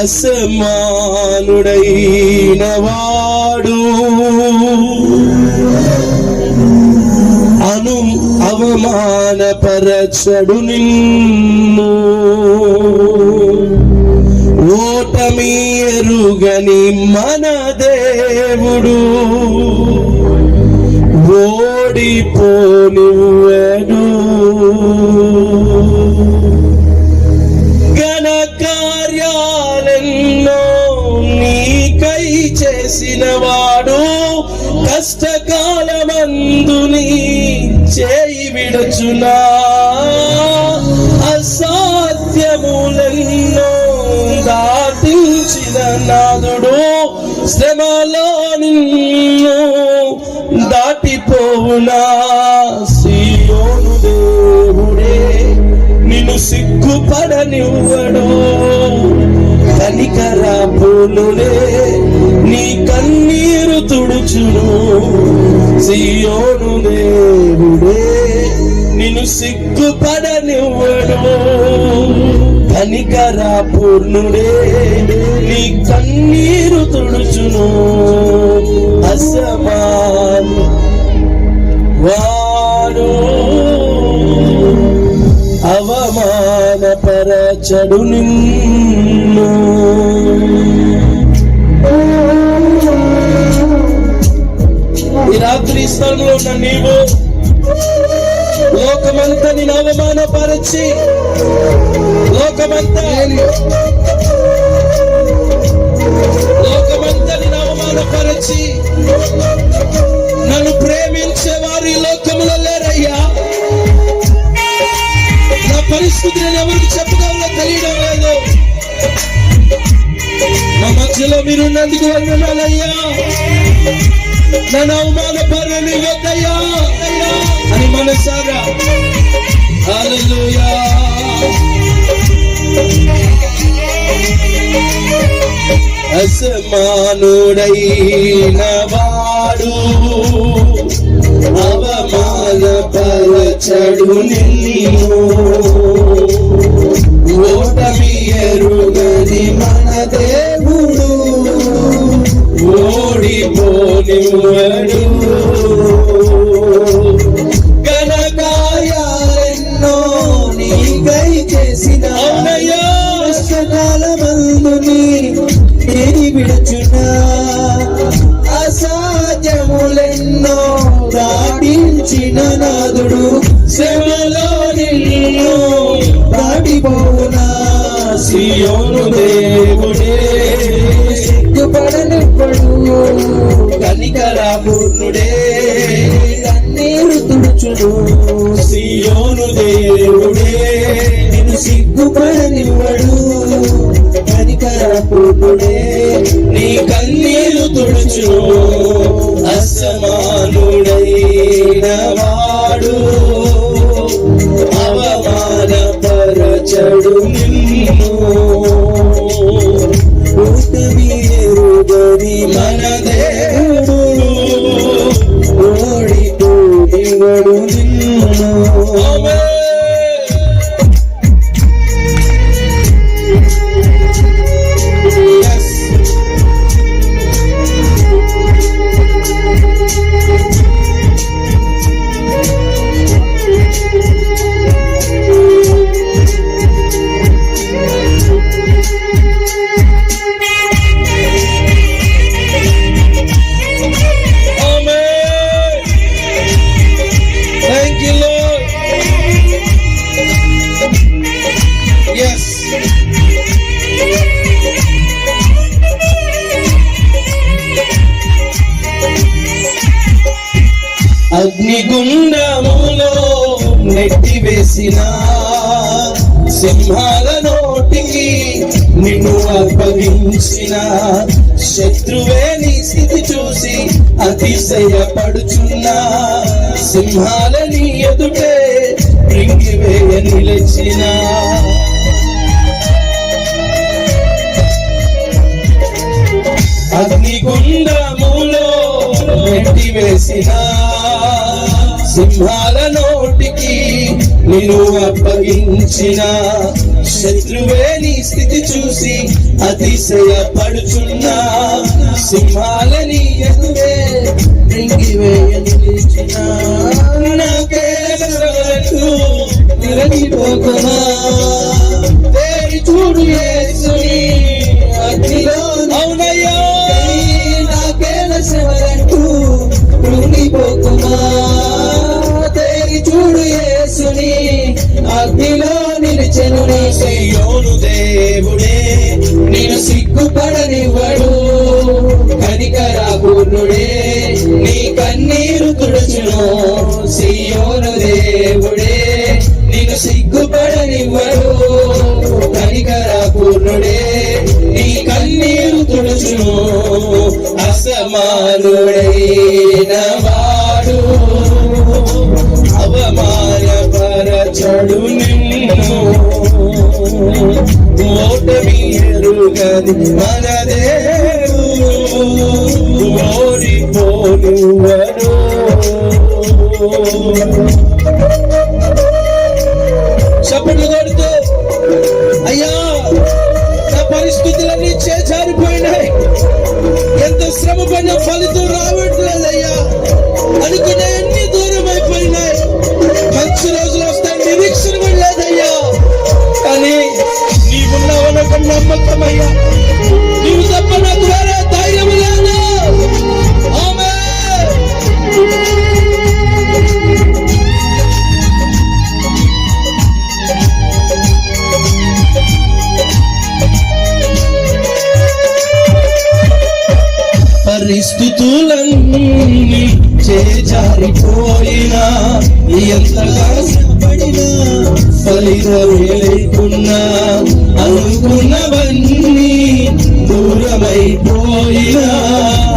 అసమానుడైన వాడు అవమానపరచడు నిన్ను. ఓటమి ఎరుగని మన దేవుడు ఓడిపోనివ్వడు. ఘన కార్యాలెన్నో నీకై చేసిన వాడు కష్టకాలమందు నీ చేయి విడుచునా. అసాధ్యములెన్నో దాటించిన నాదుడు శ్రమలో నిన్ను దాటిపోవునా. సియోను దేవుడే నిన్ను సిగ్గుపడనివ్వడు. కనికరాపులునే నీ కన్నీరు తుడుచును. సియోను దేవుడే నిన్ను సిగ్గుపడనివ్వడు. కనికరాపూర్ణుడే నీ కన్నీరు తుడుచును. అసమాను వాడు అవమానపరచడు నిన్ను. ఈ రాత్రి స్థలంలో ఉన్న నీవు లోకమంతా నేను అవమానపరచి లోకమంతా నేను అవమానపరచి నన్ను ప్రేమించే వారు ఈ లోకంలో లేరయ్యా. నా పరిస్థితి నేను ఎవరికి చెప్పగలనో తెలియడం లేదు. నా మధ్యలో మీరున్నందుకు వందనాలయ్యా. నన్ను అవమానపరని వద్దయ్యా అని మనసారా హల్లెలూయా. అసమానుడైన వాడు అవమానపరచడు నిన్ను. ఓటమి ఎరుగని మన దేవుడు ఓడిపోనివ్వడు. ఘనకార్యాలెన్నో నీకై చేసిన కష్టకాలమందు నీ విడుచునా. అసాధ్యములెన్నో దాటించిన నాదుడు శ్రమలో నిన్ను దాటిపోవునా. సియోను దేవుడే సిగ్గుపడనివ్వడు. కనికరాపూర్ణుడే కన్నీరు తుడుచును. సియోను దేవుడే నిన్ను సిగ్గుపడనివ్వడు. కనికరాపూర్ణుడే నీ కన్నీరు తుడుచును. అసమానుడైన వాడు అవమానపరచడు నిన్ను. ఓటమి ఎరుగని మన దేవుడు ఓడిపోనివ్వడు నిన్ను. అగ్నిగుండములో నెట్టివేసిన సింహాల నోటికి నిన్ను అప్పగించిన శత్రువే నీ స్థితి చూసి అతిశయపడుచున్నా. సింహాలని ఎదుటే రింగివేయ నిలిచిన అగ్నిగుండములో నెట్టివేసిన సింహాల నోటికి నిన్ను అప్పగించిన శత్రువే నీ స్థితి చూసి అతిశయపడుచున్నా సింహాలని ఎదురే రింగివేయ నిలిచిన నాకే నిలగిపోకుమా తేరి చూడు యేసుని అగ్నిలో అవునయ్యా నాకే నశవరంటూ కృంగిపోకుమా తేరి చూడు యేసుని అగ్నిలో నిలిచెను నీ సీయోను దేవుడే నేను సిగ్గుపడనివ్వడు కనికరాపూర్ణుడే నీ కన్నీరు తుడుచును సీయోను దేవుడే నేను సిగ్గుపడనివ్వడు కనికరాపూర్ణుడే నీ కన్నీరు తుడుచును అసమానుడైన వాడు అవమానపరచడు నిన్ను ఓటమి ఎరుగని మన దేవుడు ఓడిపోనివ్వడు చప్పట్లు కొడుతూ అయ్యా నా పరిస్థితులన్నీ చేజారిపోయినాయి ఎంత శ్రమ పడిన ఫలితం రావట్లేదయ్యా అనుకునే అన్ని దూరం అయిపోయినాయి మంచి రోజులు వస్తాయి నిరీక్షణ కూడా లేదయ్యా కానీ నీవున్నావనొక నమ్మకమయ్యా నీవు తప్ప నాకు వేరే ధైర్యం లేదు ఆమేన్ పరిస్థితులన్నీ చేజారిపోయినా ఎంతగా శ్రమపడినా ఫలితమే లేకున్నా అనుకున్నవన్నీ దూరమైపోయినా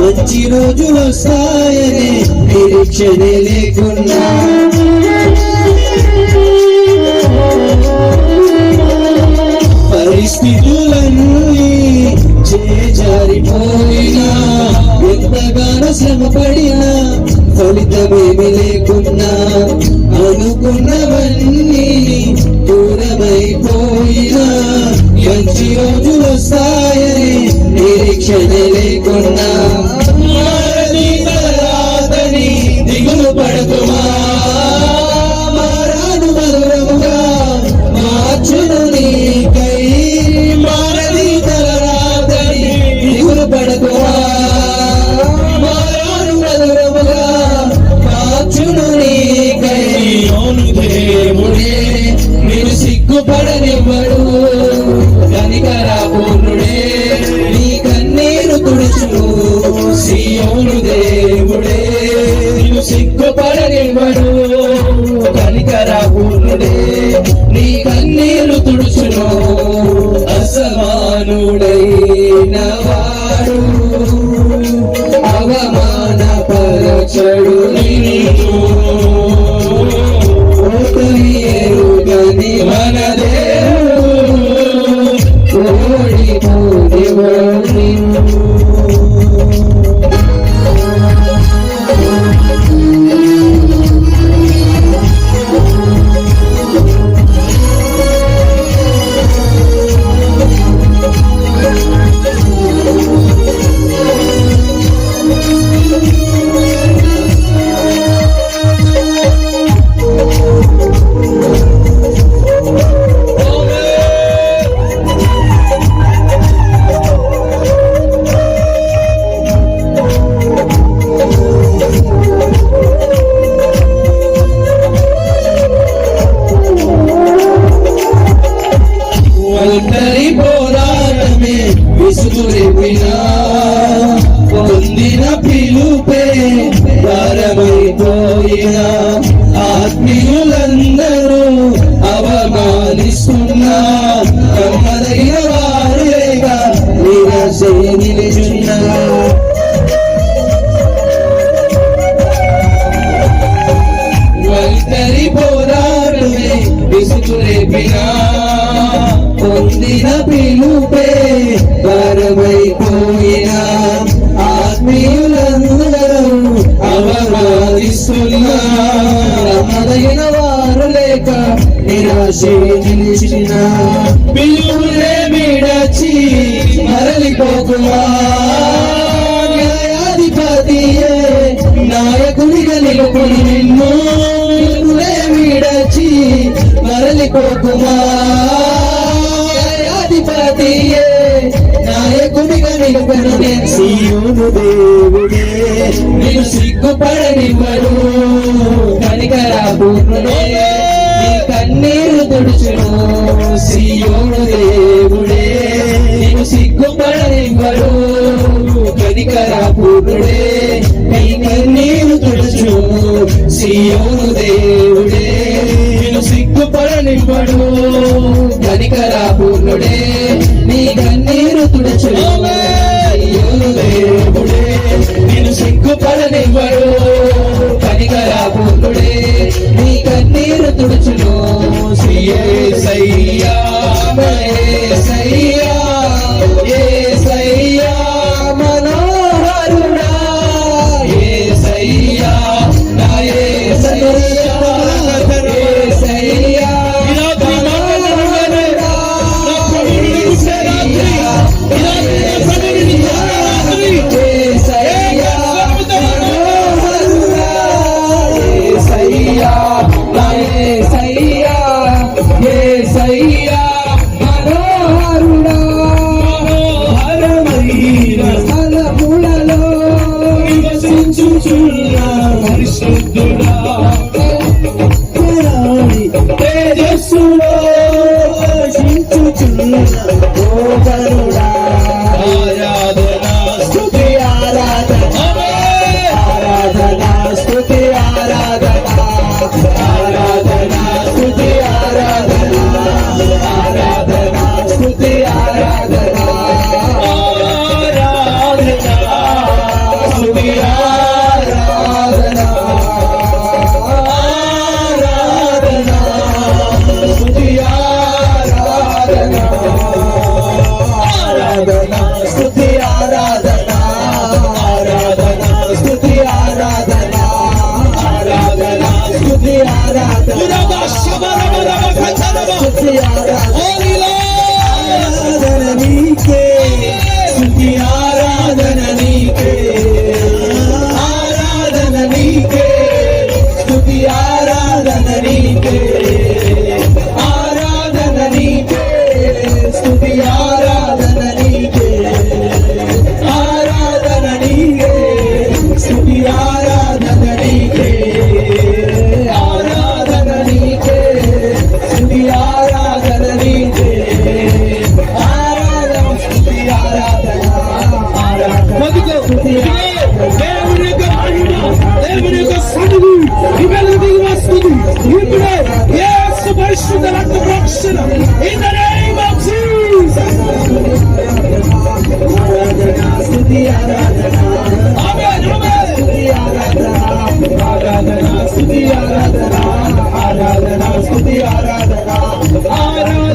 మంచి రోజులు వస్తాయని నిరీక్షనే లేకున్నా పరిస్థితులన్నీ చేజారిపోయినా ఎంతగానో శ్రమపడినా ఫలితమేమి లేకున్నా అనుకున్నవన్నీ దూరమైపోయినా మంచి రోజులు వస్తాయని నిరీక్షణ లేకున్నా మారని దిగులు పడకుమా మారాను మధురముగా మార్చును నీకై మారని తలరాదని దిగులు పడకుమా మారాను మధురముగా మార్చును నీకై దేవుడే నేను సిగ్గుపడనివ్వడు కనికరాపూర్ణుడే నీ కన్నీరు తుడుచును సీయోను దేవుడే నేను సిగ్గుపడనివ్వడు కనికరాపూర్ణుడే నీ కన్నీరు తుడుచును అసమానుడైన వాడు అవమానపరచడు నిన్ను మన దేవుడు ఓడిపోనివ్వడు నిన్ను పొందిన పిలుపే భారమైపోయిన ఆత్మీయులందరూ అవమానిస్తున్నా నమ్మదగిన వారు లేక నిరాశ నిలుచున్నా ఒంటరి పోరాటమే విసుగు రేపినా పొందిన పిలుపే భారమైపోయిన ఆత్మీయులందరూ అవమానిస్తున్నా నమ్మదగిన వారు లేక పిలుపునే విడచి మరలిపోకుమా. న్యాయాధిపతియే నాయకుడిగా నిలుపుని నిన్ను పిలుపునే విడచి మరలిపోకుమా. న్యాయాధిపతియే నాయకుడిగా నిలుపును నేను. సీయోను దేవుడే నేను సిగ్గుపడనివ్వడు, కనికరా పూర్ణుడే నీ కన్నీరు తుడుచును. సీయోను దేవుడే నేను సిగ్గుపడనివ్వడు, కనికరా పూర్ణుడే నీ కన్నీరు తుడుచును. సీయోను దేవుడే నేను సిగ్గుపడనివ్వడు, కనికరా పూర్ణుడే నీ కన్నీరు తుడుచును. సీయోను దేవుడే నేను సిగ్గుపడనివ్వడు, కనికరా పూర్ణుడే నీ కన్నీరు తుడుచును. యేసయ్యా యేసయ్యా యేసయ్యా మనోహరుడా, యేసయ్యా నా యేసయ్యా యేసయ్యా పరిశుద్ధుడా తేజస్సులో చించుచున్న ఓ ఆరాధనా స్తుతి ఆరాధన ఆరాధనా స్తుతి ఆరాధన ఆరాధనా స్తుతి ఆరాధన ఆరాధనా స్తుతి ఆరాధన In the name of Jesus. Amen.